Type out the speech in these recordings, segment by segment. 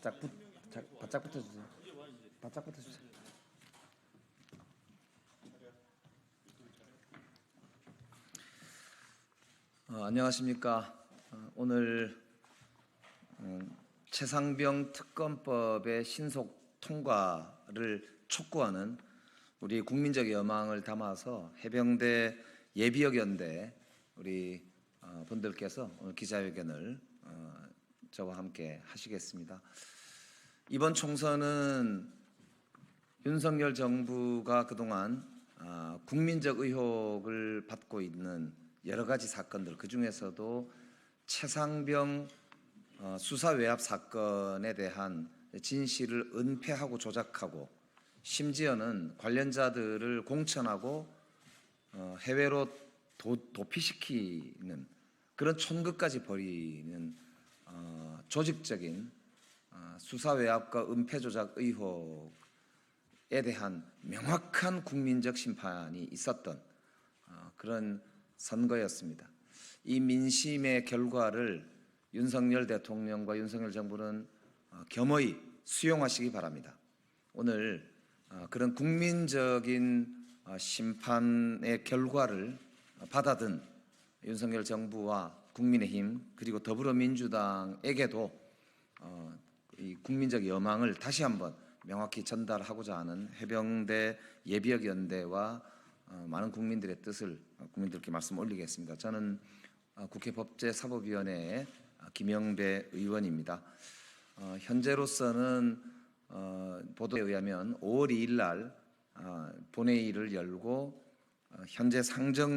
바짝 붙어주세요. 바짝 붙어주세요. 안녕하십니까. 오늘 최상병 특검법의 신속 통과를 촉구하는 우리 국민적 여망을 담아서 해병대 예비역연대 우리 분들께서 오늘 기자회견을 저와 함께 하시겠습니다. 이번 총선은 윤석열 정부가 그동안 국민적 의혹을 받고 있는 여러 가지 사건들, 그 중에서도 최상병 수사 외압 사건에 대한 진실을 은폐하고 조작하고 심지어는 관련자들을 공천하고 해외로 도피시키는 그런 촌극까지 벌이는 조직적인 수사 외압과 은폐 조작 의혹에 대한 명확한 국민적 심판이 있었던 그런 선거였습니다. 이 민심의 결과를 윤석열 대통령과 윤석열 정부는 겸허히 수용하시기 바랍니다. 오늘 그런 국민적인 심판의 결과를 받아든 윤석열 정부와 국민의힘 그리고 더불어민주당에게도 이 국민적 여망을 다시 한번 명확히 전달하고자 하는 해병대 예비역연대와 많은 국민들의 뜻을 국민들께 말씀 올리겠습니다. 저는 국회 법제사법위원회의 김영배 의원입니다. 현재로서는 보도에 의하면 5월 2일 날 본회의를 열고 현재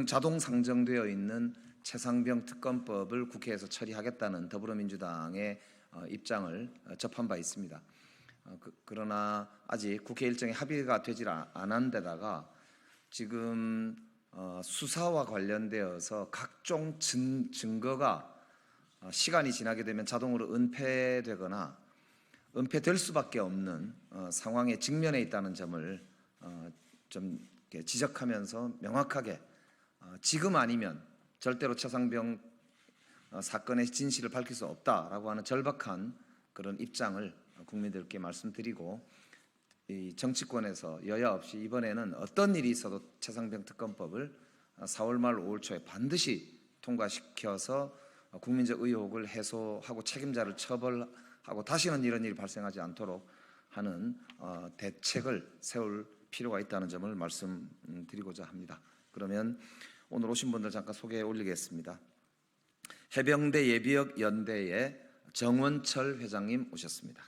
자동 상정되어 있는 최상병 특검법을 국회에서 처리하겠다는 더불어민주당의 입장을 접한 바 있습니다. 그러나 아직 국회 일정이 합의가 되질 않은 데다가 지금 수사와 관련되어서 각종 증거가 시간이 지나게 되면 자동으로 은폐되거나 은폐될 수밖에 없는 상황에 직면해 있다는 점을 좀 지적하면서 명확하게 지금 아니면 절대로 최상병 사건의 진실을 밝힐 수 없다라고 하는 절박한 그런 입장을 국민들께 말씀드리고, 이 정치권에서 여야 없이 이번에는 어떤 일이 있어도 최상병 특검법을 4월 말 5월 초에 반드시 통과시켜서 국민적 의혹을 해소하고 책임자를 처벌하고 다시는 이런 일이 발생하지 않도록 하는 대책을 세울 필요가 있다는 점을 말씀드리고자 합니다. 그러면 오늘 오신 분들 잠깐 소개해 올리겠습니다. 해병대 예비역 연대의 정원철 회장님 오셨습니다.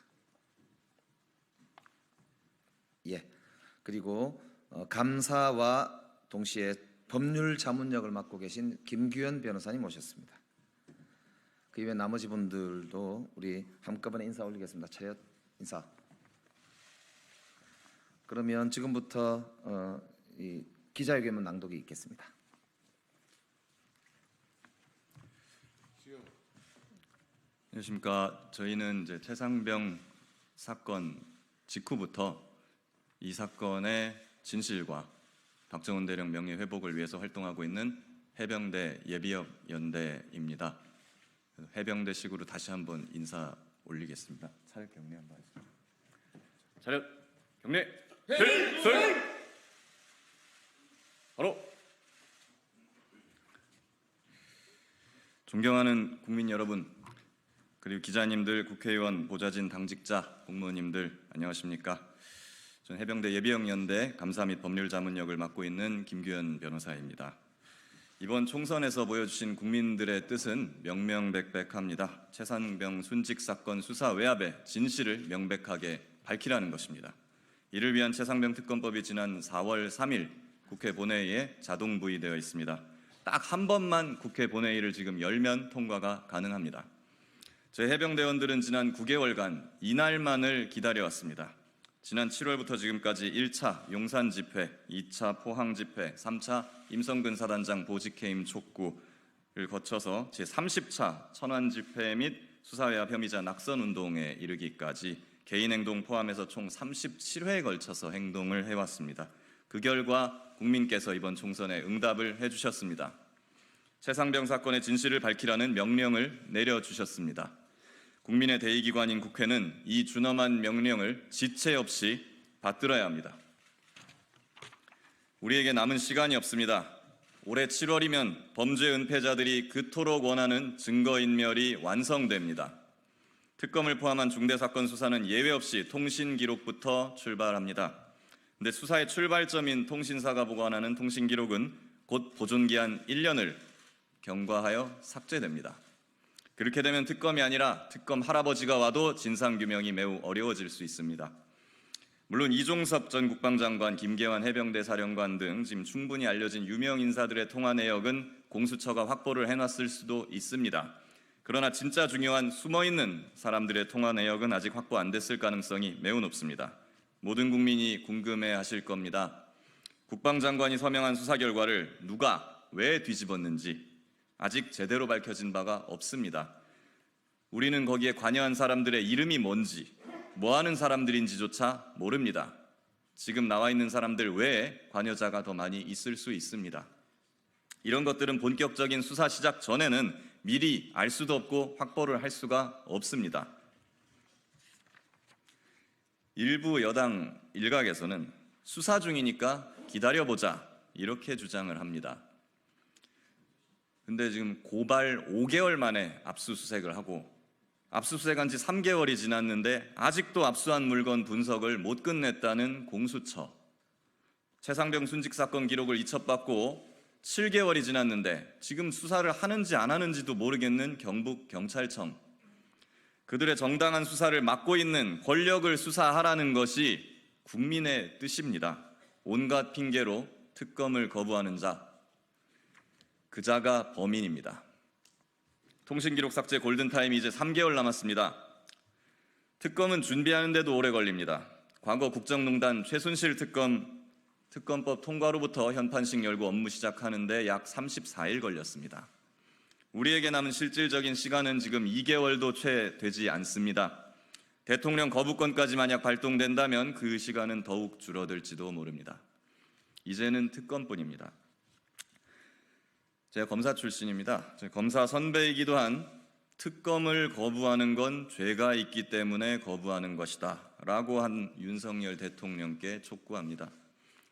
그리고 감사와 동시에 법률 자문역을 맡고 계신 김규현 변호사님 오셨습니다. 그 이외 나머지 분들도 우리 한꺼번에 인사 올리겠습니다. 차렷 인사. 그러면 지금부터 이 기자회견문 낭독이 있겠습니다. 안녕하십니까. 저희는 이제 최상병 사건 직후부터 이 사건의 진실과 박정훈 대령 명예 회복을 위해서 활동하고 있는 해병대 예비역 연대입니다. 해병대식으로 다시 한번 인사 올리겠습니다. 차렷 경례 한번 하겠습니다. 차렷 경례. 필승. 바로. 존경하는 국민 여러분, 그리고 기자님들, 국회의원, 보좌진, 당직자, 공무원님들 안녕하십니까? 저는 해병대 예비역 연대 감사 및 법률 자문역을 맡고 있는 김규현 변호사입니다. 이번 총선에서 보여주신 국민들의 뜻은 명명백백합니다. 최상병 순직 사건 수사 외압의 진실을 명백하게 밝히라는 것입니다. 이를 위한 최상병 특검법이 지난 4월 3일 국회 본회의에 자동 부의되어 있습니다. 딱 한 번만 국회 본회의를 지금 열면 통과가 가능합니다. 저희 해병대원들은 지난 9개월간 이날만을 기다려왔습니다. 지난 7월부터 지금까지 1차 용산 집회, 2차 포항 집회, 3차 임성근 사단장 보직해임 촉구를 거쳐서 제30차 천안 집회 및 수사외압 혐의자 낙선 운동에 이르기까지 개인 행동 포함해서 총 37회에 걸쳐서 행동을 해왔습니다. 그 결과 국민께서 이번 총선에 응답을 해주셨습니다. 최상병 사건의 진실을 밝히라는 명령을 내려주셨습니다. 국민의 대의기관인 국회는 이 준엄한 명령을 지체 없이 받들어야 합니다. 우리에게 남은 시간이 없습니다. 올해 7월이면 범죄 은폐자들이 그토록 원하는 증거인멸이 완성됩니다. 특검을 포함한 중대사건 수사는 예외 없이 통신기록부터 출발합니다. 근데 수사의 출발점인 통신사가 보관하는 통신기록은 곧 보존기한 1년을 경과하여 삭제됩니다. 그렇게 되면 특검이 아니라 특검 할아버지가 와도 진상규명이 매우 어려워질 수 있습니다. 물론 이종섭 전 국방장관, 김계환 해병대 사령관 등 지금 충분히 알려진 유명 인사들의 통화 내역은 공수처가 확보를 해놨을 수도 있습니다. 그러나 진짜 중요한 숨어있는 사람들의 통화 내역은 아직 확보 안 됐을 가능성이 매우 높습니다. 모든 국민이 궁금해하실 겁니다. 국방장관이 서명한 수사 결과를 누가 왜 뒤집었는지 아직 제대로 밝혀진 바가 없습니다. 우리는 거기에 관여한 사람들의 이름이 뭔지, 뭐하는 사람들인지조차 모릅니다. 지금 나와 있는 사람들 외에 관여자가 더 많이 있을 수 있습니다. 이런 것들은 본격적인 수사 시작 전에는 미리 알 수도 없고 확보를 할 수가 없습니다. 일부 여당 일각에서는 수사 중이니까 기다려보자 이렇게 주장을 합니다. 근데 지금 고발 5개월 만에 압수수색을 하고 압수수색한 지 3개월이 지났는데 아직도 압수한 물건 분석을 못 끝냈다는 공수처, 최상병 순직 사건 기록을 이첩받고 7개월이 지났는데 지금 수사를 하는지 안 하는지도 모르겠는 경북경찰청, 그들의 정당한 수사를 막고 있는 권력을 수사하라는 것이 국민의 뜻입니다. 온갖 핑계로 특검을 거부하는 자, 그 자가 범인입니다. 통신기록 삭제 골든타임이 이제 3개월 남았습니다. 특검은 준비하는데도 오래 걸립니다. 과거 국정농단 최순실 특검법 통과로부터 현판식 열고 업무 시작하는데 약 34일 걸렸습니다. 우리에게 남은 실질적인 시간은 지금 2개월도 채 되지 않습니다. 대통령 거부권까지 만약 발동된다면 그 시간은 더욱 줄어들지도 모릅니다. 이제는 특검뿐입니다. 제가 검사 출신입니다. 검사 선배이기도 한 특검을 거부하는 건 죄가 있기 때문에 거부하는 것이다 라고 한 윤석열 대통령께 촉구합니다.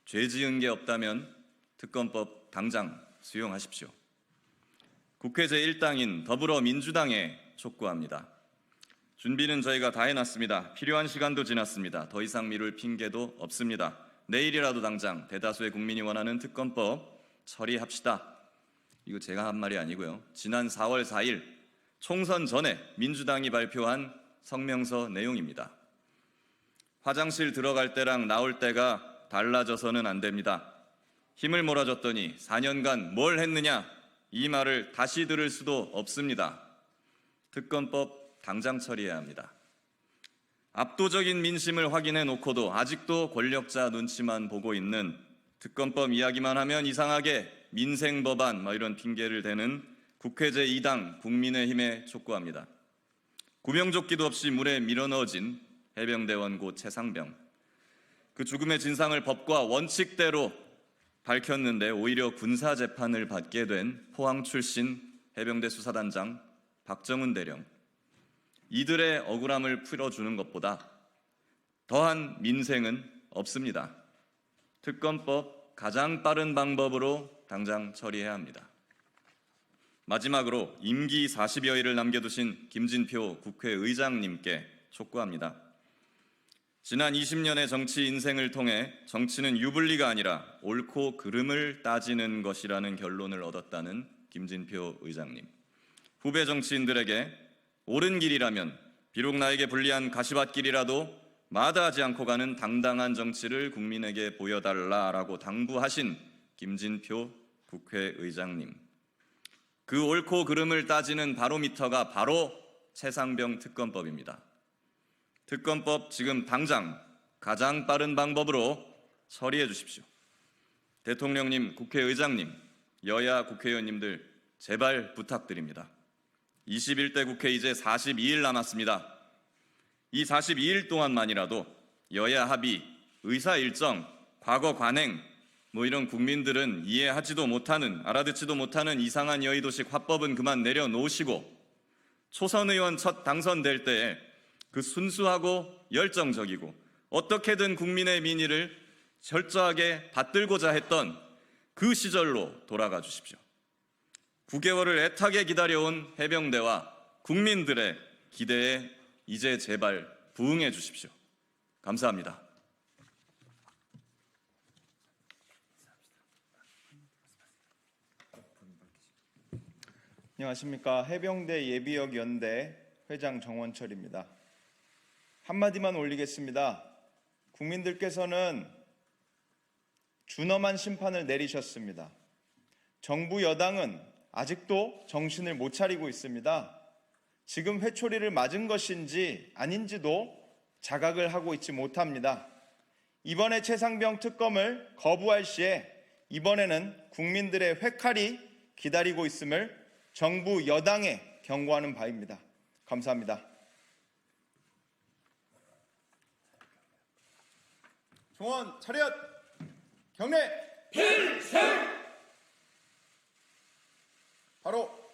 죄 지은 게 없다면 특검법 당장 수용하십시오. 국회 제1당인 더불어민주당에 촉구합니다. 준비는 저희가 다 해놨습니다. 필요한 시간도 지났습니다. 더 이상 미룰 핑계도 없습니다. 내일이라도 당장 대다수의 국민이 원하는 특검법 처리합시다. 이거 제가 한 말이 아니고요. 지난 4월 4일 총선 전에 민주당이 발표한 성명서 내용입니다. 화장실 들어갈 때랑 나올 때가 달라져서는 안 됩니다. 힘을 몰아줬더니 4년간 뭘 했느냐, 이 말을 다시 들을 수도 없습니다. 특검법 당장 처리해야 합니다. 압도적인 민심을 확인해 놓고도 아직도 권력자 눈치만 보고 있는, 특검법 이야기만 하면 이상하게 민생 법안 이런 핑계를 대는 국회 제2당 국민의힘에 촉구합니다. 구명조끼도 없이 물에 밀어넣어진 해병대원 고 최상병, 그 죽음의 진상을 법과 원칙대로 밝혔는데 오히려 군사재판을 받게 된 포항 출신 해병대 수사단장 박정훈 대령, 이들의 억울함을 풀어주는 것보다 더한 민생은 없습니다. 특검법 가장 빠른 방법으로 당장 처리해야 합니다. 마지막으로 임기 40여일을 남겨두신 김진표 국회의장님께 촉구합니다. 지난 20년의 정치 인생을 통해 정치는 유불리가 아니라 옳고 그름을 따지는 것이라는 결론을 얻었다는 김진표 의장님. 후배 정치인들에게 옳은 길이라면 비록 나에게 불리한 가시밭길이라도 마다하지 않고 가는 당당한 정치를 국민에게 보여달라라고 당부하신 김진표 국회의장님. 그 옳고 그름을 따지는 바로미터가 바로 최상병 특검법입니다. 특검법 지금 당장 가장 빠른 방법으로 처리해 주십시오. 대통령님, 국회의장님, 여야 국회의원님들 제발 부탁드립니다. 21대 국회 이제 42일 남았습니다. 이 42일 동안만이라도 여야 합의, 의사 일정, 과거 관행 이런 국민들은 이해하지도 못하는, 알아듣지도 못하는 이상한 여의도식 화법은 그만 내려놓으시고 초선 의원 첫 당선될 때에 그 순수하고 열정적이고 어떻게든 국민의 민의를 철저하게 받들고자 했던 그 시절로 돌아가 주십시오. 9개월을 애타게 기다려온 해병대와 국민들의 기대에 이제 제발 부응해 주십시오. 감사합니다. 안녕하십니까. 해병대 예비역 연대 회장 정원철입니다. 한마디만 올리겠습니다. 국민들께서는 준엄한 심판을 내리셨습니다. 정부 여당은 아직도 정신을 못 차리고 있습니다. 지금 회초리를 맞은 것인지 아닌지도 자각을 하고 있지 못합니다. 이번에 최상병 특검을 거부할 시에 이번에는 국민들의 회칼이 기다리고 있음을 정부 여당에 경고하는 바입니다. 감사합니다. 종원 차렷 경례 필승! 바로